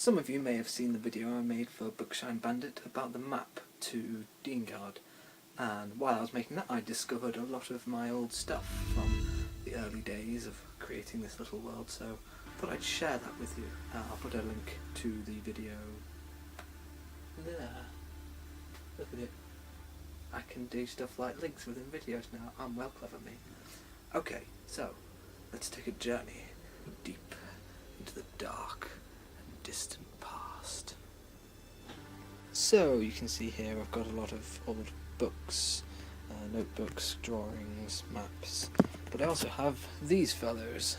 Some of you may have seen the video I made for Bookshine Bandit about the map to Diyngard, and while I was making that I discovered a lot of my old stuff from the early days of creating this little world, so I thought I'd share that with you. I'll put a link to the video there. Look at it. I can do stuff like links within videos now. I'm well clever, me. Okay, so let's take a journey deep into the dark and distant past. So you can see here I've got a lot of old books, notebooks, drawings, maps, but I also have these fellows.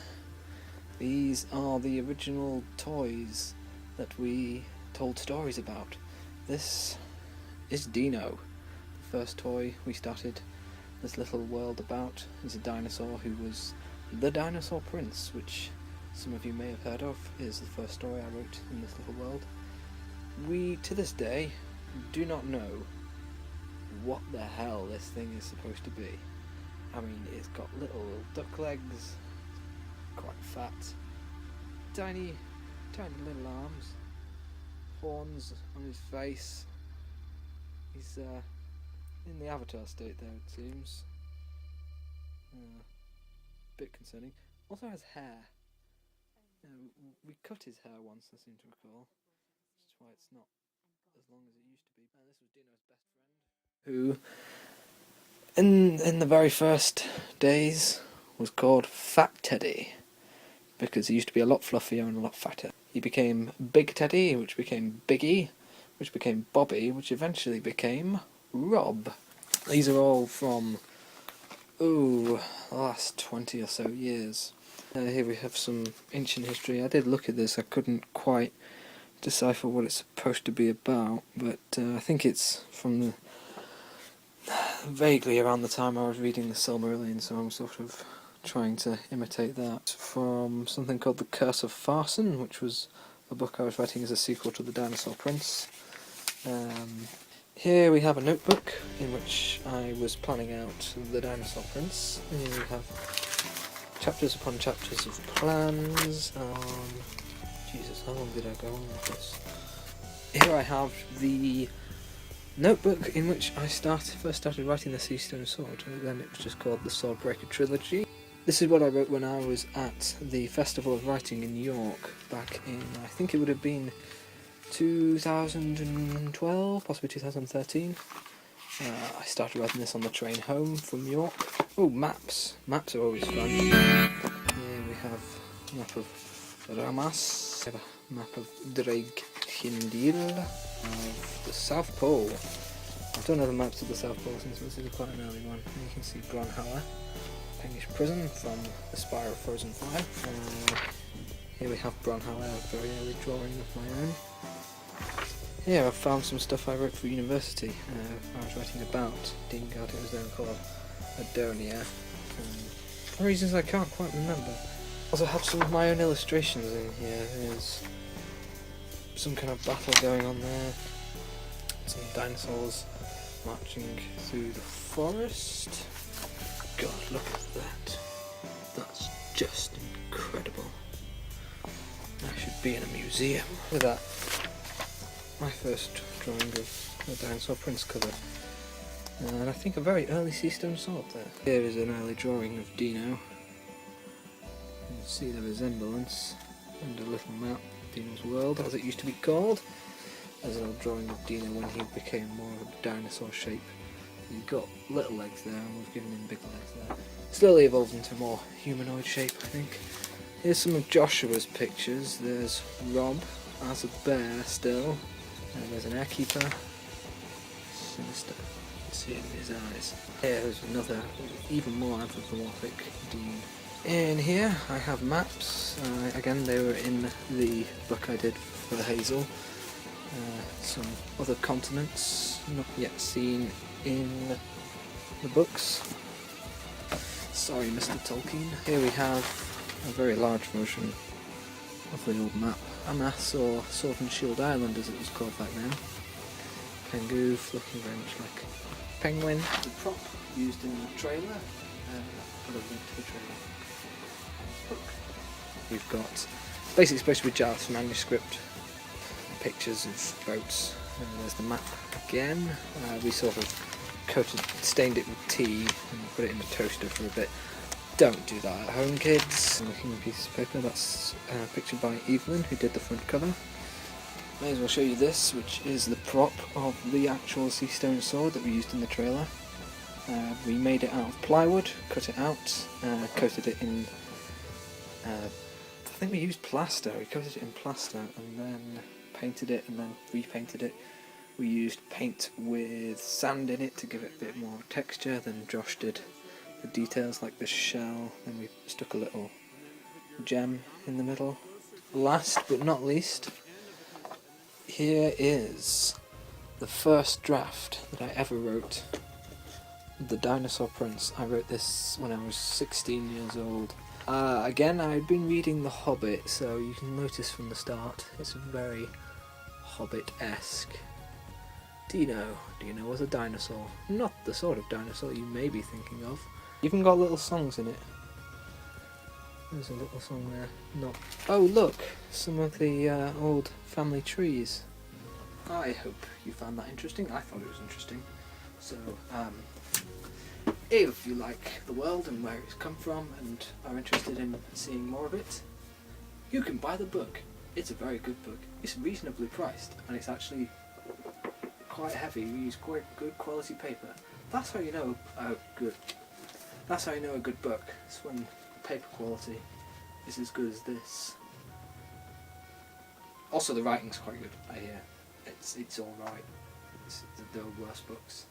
These are the original toys that we told stories about. This is Dino. The first toy we started this little world about is a dinosaur who was the Dinosaur Prince, which some of you may have heard of. Is the first story I wrote in this little world. We, to this day, do not know what the hell this thing is supposed to be. I mean, it's got little duck legs, quite fat, tiny little arms, horns on his face. He's in the Avatar state there, it seems. Bit concerning. Also has hair. We cut his hair once, I seem to recall, which is why it's not as long as it used to be. This was Dino's best friend, who in the very first days was called Fat Teddy, because he used to be a lot fluffier and a lot fatter. He became Big Teddy, which became Biggie, which became Bobby, which eventually became Rob. These are all from, the last 20 or so years. Here we have some ancient history. I did look at this, I couldn't quite decipher what it's supposed to be about, but I think it's from vaguely around the time I was reading the Silmarillion, so I'm sort of trying to imitate that. From something called The Curse of Farson, which was a book I was writing as a sequel to The Dinosaur Prince. Here we have a notebook in which I was planning out The Dinosaur Prince. Here we have chapters upon chapters of plans. Jesus, how long did I go on with this? Here I have the notebook in which I first started writing the Sea Stone Sword, and then it was just called the Swordbreaker Trilogy. This is what I wrote when I was at the Festival of Writing in New York back in, I think it would have been 2012, possibly 2013. I started writing this on the train home from York. Oh, maps. Maps are always fun. Here we have a map of Ramas. We have a map of Diyngard of the South Pole. I've done other maps of the South Pole since this is quite an early one. You can see Cornah, Pengish Prison from the Spire of Frozen Fire. Here we have Cornah, a very early drawing of my own. Here I've found some stuff I wrote for university. I was writing about Diyngard, it was then called Adonia. For reasons I can't quite remember. Also have some of my own illustrations in here. There's some kind of battle going on there. Some dinosaurs marching through the forest. God, look at that. That's just incredible. I should be in a museum. Look at that. My first drawing of the Dinosaur Prince cover. And I think a very early Sea Stone Sword there. Here is an early drawing of Dino. You can see the resemblance and a little map of Dino's world, as it used to be called. There's an old drawing of Dino when he became more of a dinosaur shape. He's got little legs there, and we've given him big legs there. Slowly evolved into more humanoid shape, I think. Here's some of Joshua's pictures. There's Rob as a bear still. And there's an airkeeper. Sinister. You can see it in his eyes. Here's another, even more anthropomorphic Dean. In here I have maps. Again, they were in the book I did for Hazel. Some other continents not yet seen in the books. Sorry, Mr. Tolkien. Here we have a very large version of the old map. Amas, or Sword and Shield Island as it was called back then. Pengoof, looking very much like a penguin. The prop used in the trailer. Put a link to the trailer. Book. We've got, basically supposed to be Jareth's manuscript pictures of boats. And there's the map again. We sort of stained it with tea and put it in the toaster for a bit. Don't do that at home, kids. Looking at a piece of paper, that's pictured by Evelyn, who did the front cover. May as well show you this, which is the prop of the actual sea stone sword that we used in the trailer. We made it out of plywood, cut it out, coated it in, I think we used plaster. We coated it in plaster and then painted it and then repainted it. We used paint with sand in it to give it a bit more texture. Then Josh did the details like the shell. Then we stuck a little gem in the middle. Last but not least, here is the first draft that I ever wrote. The Dinosaur Prince. I wrote this when I was 16 years old. Again, I'd been reading The Hobbit, so you can notice from the start it's very Hobbit-esque. Dino was a dinosaur. Not the sort of dinosaur you may be thinking of. Even got little songs in it. There's a little song there. Not. Oh look! Some of the old family trees. I hope you found that interesting. I thought it was interesting. So, if you like the world and where it's come from and are interested in seeing more of it, you can buy the book. It's a very good book. It's reasonably priced and it's actually quite heavy. We use quite good quality paper. That's how you know a good book. It's when paper quality is as good as this. Also, the writing's quite good. I hear it's all right. There are worse books.